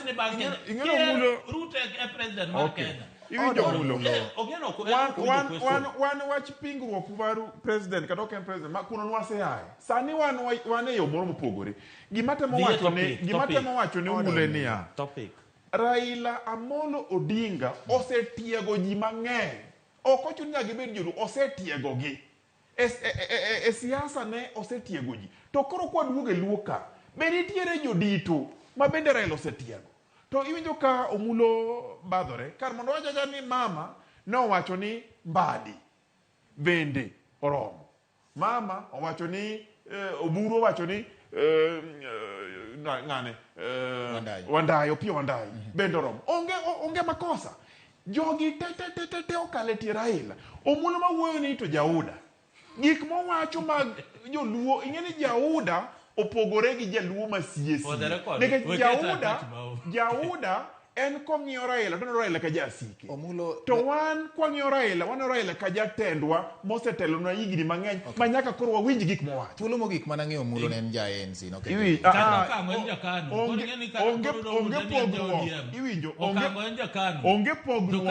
ne bang Kenya. Ruto e president mar Kenya. Iwinjo mulo. Wan wach pingruok maru president kata ok en president ma kuno nwase aye. Sani wan e yo moro mopogore. Gima temo wacho ne mulo niya. Topic. Raila Amolo Odinga osetiego ji mang'eny. Ok ochuno nyaka gibed joluo, osetiego gi. E siasa ne osetiego ji. To koro kwaduogo e luo ka, be nitiere jodito ma bende Raila osetiego. To iwinjo ka omulo badhore, kar mondo wachacha ni mama nowacho ni Mbadi bende oromo. Mama owacho ni Oburu owacho ni ng'ane Wandayi Opiyo Wandayi bende oromo. Onge makosa. Jogi te okale tie Raila. Omulo mawuoyo ni to Jauda. Gik mowacho mag joluo, ing'eni Jauda opogore gi jaluo ma siesi. Nikech Jauda en kong'iyo Raila, to Raila ka jasike. To wan kwang'iyo Raila, wan Raila ka jatendwa mosetelo na higni mang'eny ma nyaka koro wawinj gik mowacho. Thuolo mogik mana ng'eyo mulo ne en ja ANC no. Onge pogruok. Iwinjo onge pogruok.